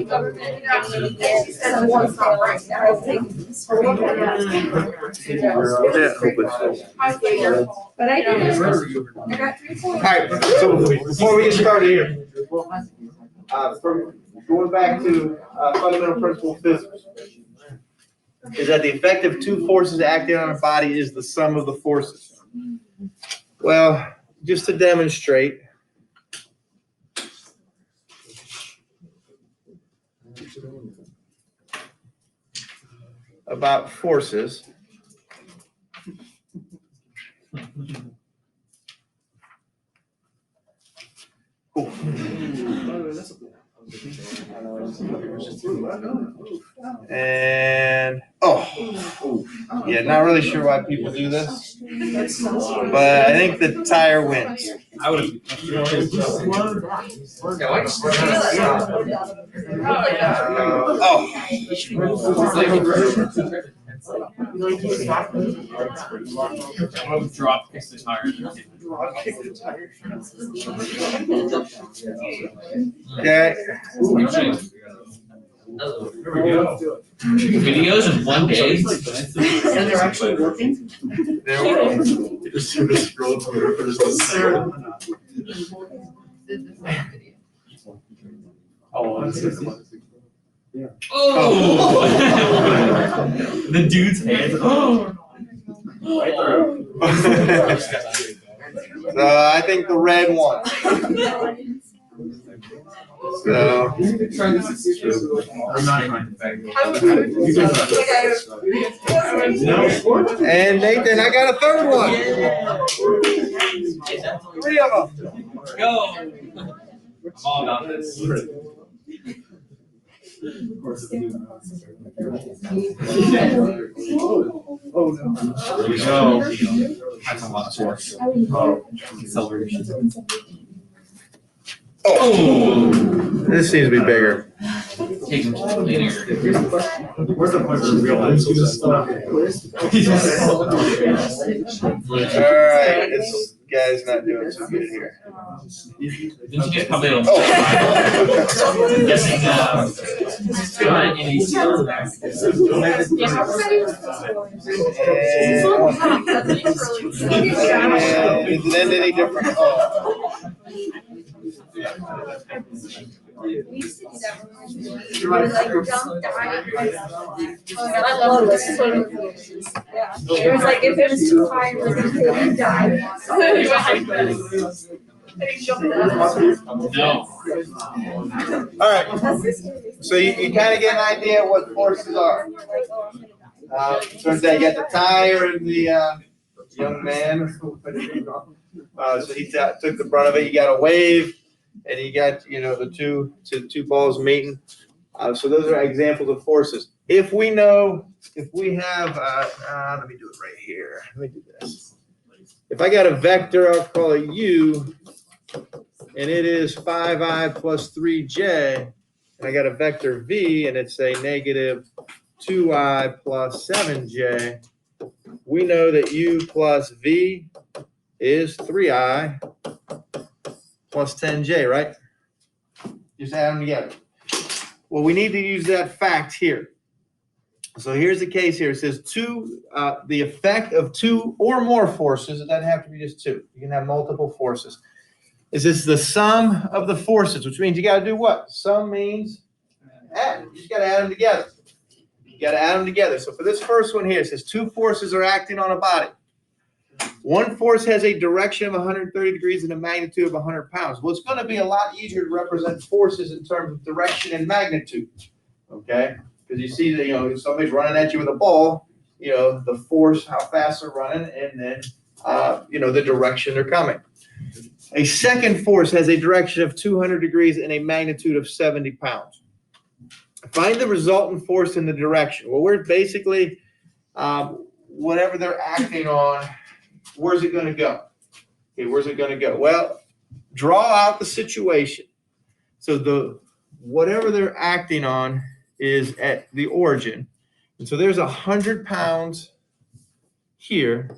But I got 3 points. All right, so before we get started here, going back to fundamental principle of physics, is that the effect of two forces acting on a body is the sum of the forces. Well, just to demonstrate, about forces. Cool. And yeah, not really sure why people do this, but I think the tire wins. I would have. Drop kick the tire. Okay. Videos in 1 day. And they're actually working? They're working. Oh! The dude's hands. So I think the red won. So I'm not trying to beg. And Nathan, I got a third one. 3 of them. Go! I'm all about this. Oh, no. There we go. That's a lot of force. Acceleration. Oh, this seems to be bigger. Take him linear. Where's the point of real life? All right, this guy's not doing so good here. Didn't you just come in? Oh. Guessing And does it end any different? Oh. We used to do that when we were like jump, die. Oh my god, I love this. Yeah. It was like if it was too high, it was like you die. No. All right. So you kind of get an idea what forces are. Turns out you got the tire and the young man. So he took the brunt of it. You got a wave, and you got the two balls meeting. So those are examples of forces. If we have, let me do it right here. Let me do this. If I got a vector, I'll call it U, and it is 5i plus 3j, and I got a vector V, and it's a negative 2i plus 7j. We know that U plus V is 3i plus 10j, right? Just add them together. Well, we need to use that fact here. So here's the case here. It says the effect of two or more forces. It doesn't have to be just two. You can have multiple forces. Is this the sum of the forces, which means you got to do what? Sum means add. You just got to add them together. You got to add them together. So for this first one here, it says two forces are acting on a body. One force has a direction of 130 degrees and a magnitude of 100 pounds. Well, it's going to be a lot easier to represent forces in terms of direction and magnitude, okay? Because you see that, if somebody's running at you with a ball, the force, how fast they're running, and then, the direction they're coming. A second force has a direction of 200 degrees and a magnitude of 70 pounds. Find the resultant force in the direction. Well, we're basically, whatever they're acting on, where's it going to go? Okay, where's it going to go? Well, draw out the situation. So whatever they're acting on is at the origin. And so there's 100 pounds here,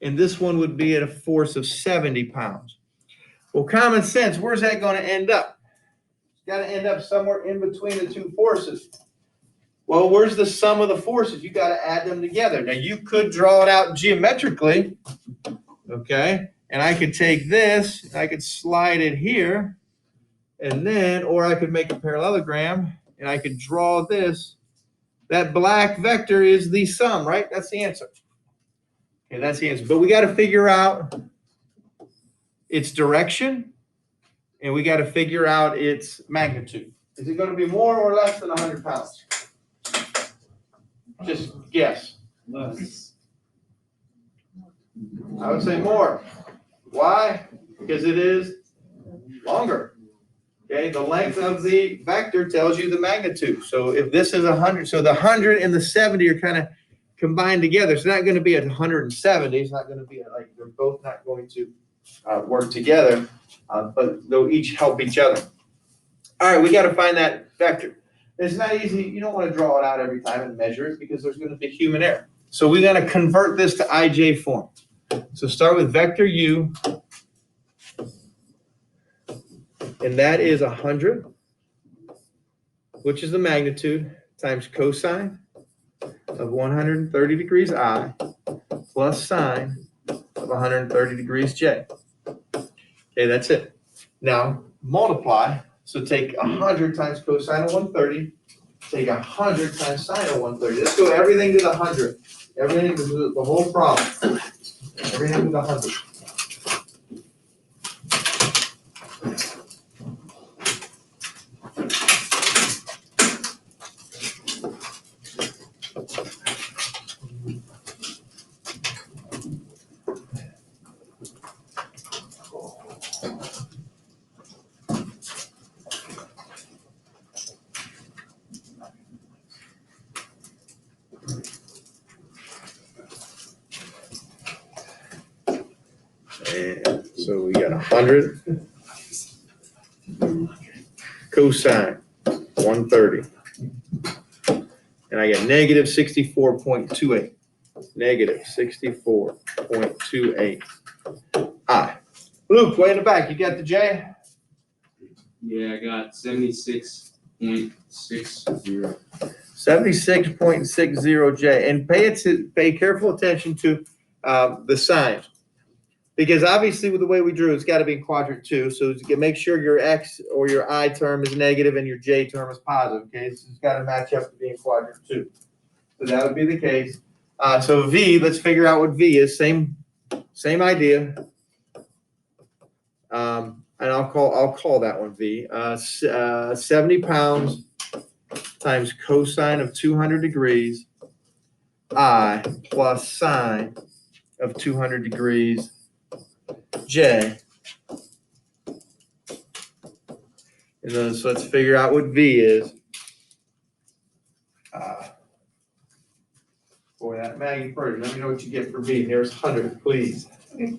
and this one would be at a force of 70 pounds. Well, common sense, where's that going to end up? It's got to end up somewhere in between the two forces. Well, where's the sum of the forces? You got to add them together. Now, you could draw it out geometrically, okay? And I could take this, and I could slide it here, and then, or I could make a parallelogram, and I could draw this. That black vector is the sum, right? That's the answer. Okay, that's the answer. But we got to figure out its direction, and we got to figure out its magnitude. Is it going to be more or less than 100 pounds? Just guess. Less. I would say more. Why? Because it is longer. Okay, the length of the vector tells you the magnitude. So if this is 100, so the 100 and the 70 are kind of combined together. It's not going to be at 170. It's not going to be like they're both not going to work together, but they'll each help each other. All right, we got to find that vector. It's not easy. You don't want to draw it out every time and measure it because there's going to be human error. So we're going to convert this to IJ form. So start with vector U, and that is 100, which is the magnitude, times cosine of 130 degrees I plus sine of 130 degrees J. Okay, that's it. Now multiply. So take 100 times cosine of 130, take 100 times sine of 130. Let's go everything to the 100. Everything to the whole problem. Everything to the 100. And so we got 100 cosine 130. And I got negative 64.28. Negative 64.28. I. Luke, way in the back, you got the J? Yeah, I got 76.60. 76.60 J. And pay careful attention to the signs. Because obviously with the way we drew, it's got to be in quadrant 2. So you can make sure your X or your I term is negative and your J term is positive. Okay, so it's got to match up to be in quadrant 2. So that would be the case. So V, let's figure out what V is. Same idea. And I'll call that one V. 70 pounds times cosine of 200 degrees I plus sine of 200 degrees J. And then so let's figure out what V is. For that Maggie Purdy, let me know what you get for V. There's 100, please. Okay.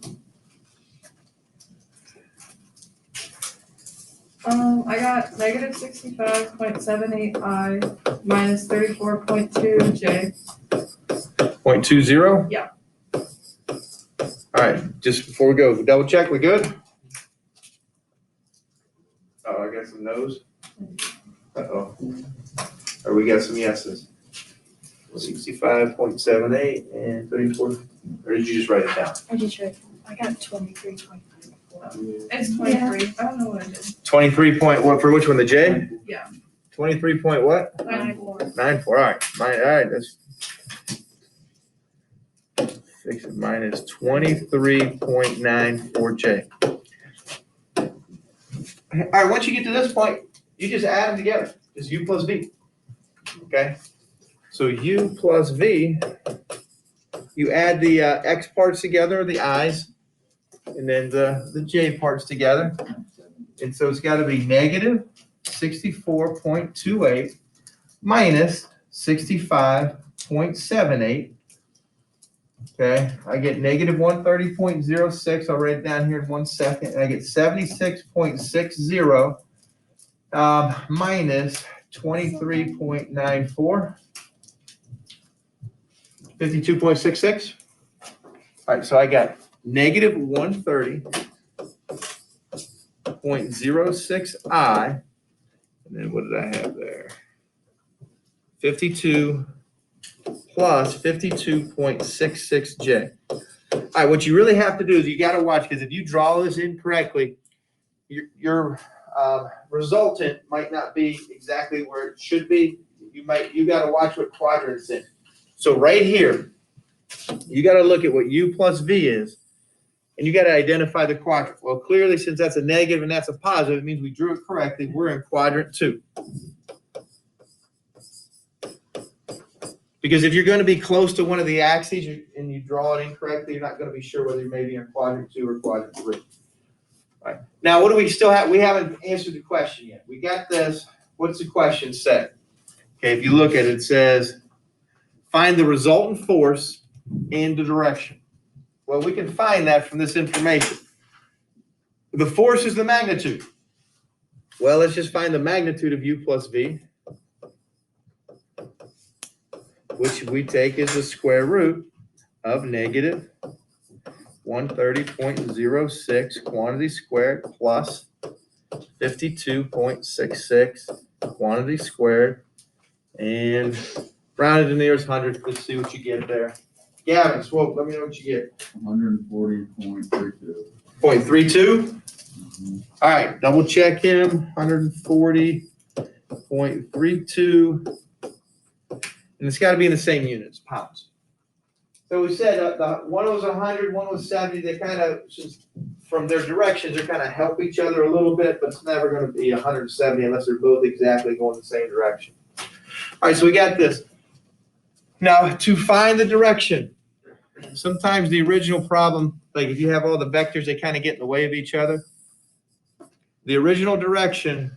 I got negative 65.78 I minus 34.2 J. 0.20? Yeah. All right, just before we go, double check, we good? Oh, I got some no's. Uh-oh. Or we got some yeses. 65.78 and 34. Or did you just write it down? I just read. I got 23.94. It's 23. I don't know what it is. 23 point what for which one? The J? Yeah. 23 point what? 94. 94. All right. All right. That's fix it. Minus 23.94 J. All right. Once you get to this point, you just add them together. Just U plus V. Okay. So U plus V. You add the X parts together, the I's, and then the J parts together. And so it's got to be negative 64.28 minus 65.78. Okay, I get negative 130.06. I'll write it down here in 1 second. I get 76.60 minus 23.94. 52.66. All right, so I got negative 130.06 I And then what did I have there? 52 plus 52.66J. All right, what you really have to do is you got to watch, because if you draw this incorrectly, your resultant might not be exactly where it should be. You got to watch what quadrant it's in. So right here, you got to look at what U plus V is, and you got to identify the quadrant. Well, clearly, since that's a negative and that's a positive, it means we drew it correctly. We're in quadrant 2. Because if you're going to be close to one of the axes and you draw it incorrectly, you're not going to be sure whether you may be in quadrant 2 or quadrant 3. All right. Now, what do we still have? We haven't answered the question yet. We got this. What's the question say? Okay, if you look at it, it says, find the resultant force and the direction. Well, we can find that from this information. The force is the magnitude. Well, let's just find the magnitude of U plus V, which we take as the square root of negative 130.06 quantity squared plus 52.66 quantity squared, and rounded to the nearest hundred. Let's see what you get there. Gavin, swope, let me know what you get. 140.32. 0.32? All right, double check him. 140.32. And it's got to be in the same units, pounds. So we said one was 100, one was 70. They kind of, from their directions, they kind of help each other a little bit, but it's never going to be 170 unless they're both exactly going the same direction. All right, so we got this. Now, to find the direction, sometimes the original problem, like if you have all the vectors, they kind of get in the way of each other. The original direction,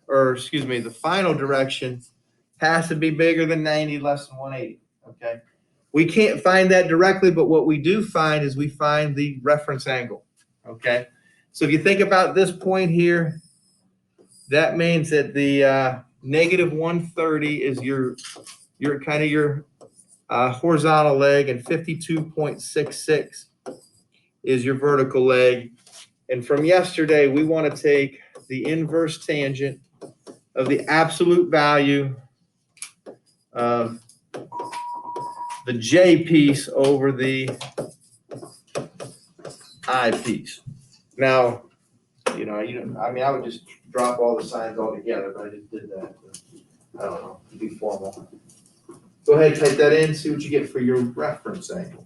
or excuse me, the final direction has to be bigger than 90, less than 180, okay? We can't find that directly, but what we do find is we find the reference angle, okay? So if you think about this point here, that means that the negative 130 is your horizontal leg, and 52.66 is your vertical leg. And from yesterday, we want to take the inverse tangent of the absolute value of the J piece over the I piece. Now, I would just drop all the signs altogether, but I just did that. I don't know, to be formal. Go ahead, type that in, see what you get for your reference angle.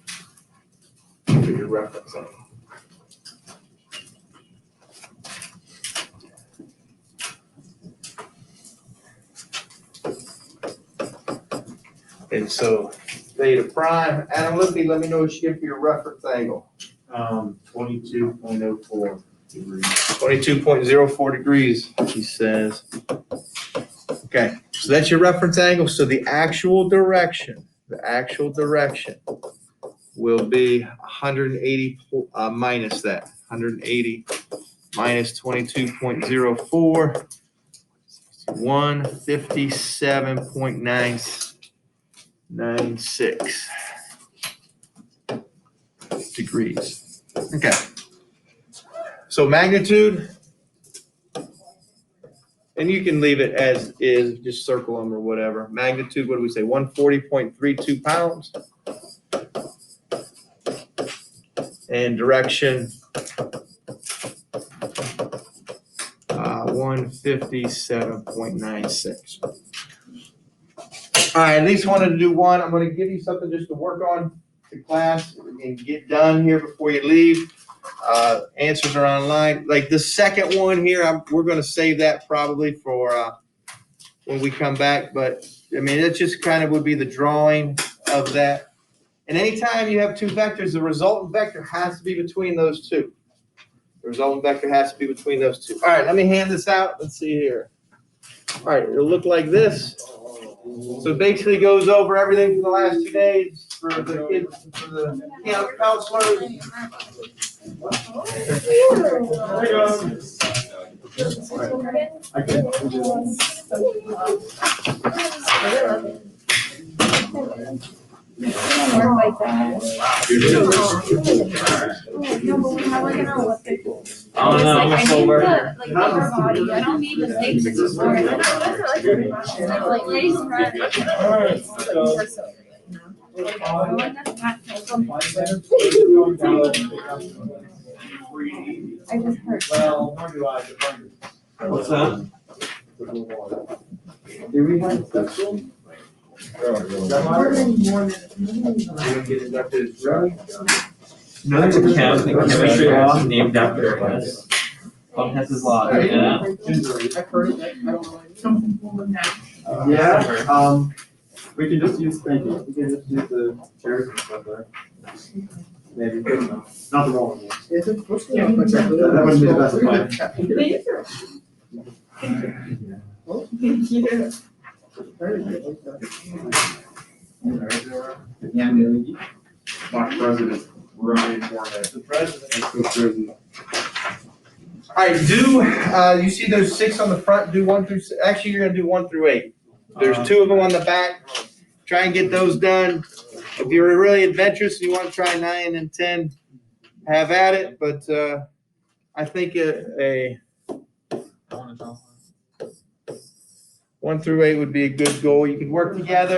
And so theta prime, Adam Lippy, let me know what you get for your reference angle. 22.04 degrees. 22.04 degrees, he says. Okay, so that's your reference angle. So the actual direction will be 180 minus that. 180 minus 22.04, 157.996 degrees. Okay. So magnitude, and you can leave it as is, just circle them or whatever. Magnitude, what do we say? 140.32 pounds. And direction, 157.96. All right, at least wanted to do one. I'm going to give you something just to work on to class and get done here before you leave. Answers are online. Like the second one here, we're going to save that probably for when we come back. But I mean, it just kind of would be the drawing of that. And anytime you have two vectors, the resultant vector has to be between those two. The resultant vector has to be between those two. All right, let me hand this out. Let's see here. All right, it'll look like this. So it basically goes over everything for the last 2 days for the kids, for the counselors. Work like that. No, but when I work in an elliptic pool. I don't know, I'm a slow worker. Like upper body, I don't need the things to support it. Like raise I just heard. What's that? Do we have sexual? No, there's a chemistry law named after us. Called Hess's Law, yeah. Yeah, we can just use, thank you, we can just use the chairs and stuff there. Maybe, not the wrong one. That wouldn't be the best plan. My president, Ryan Moorhead. The president. All right, you see those 6 on the front, do 1 through, actually, you're gonna do 1 through 8. There's 2 of them on the back. Try and get those done. If you're really adventurous, you wanna try 9 and 10, have at it, but, I think a 1 through 8 would be a good goal. You could work together.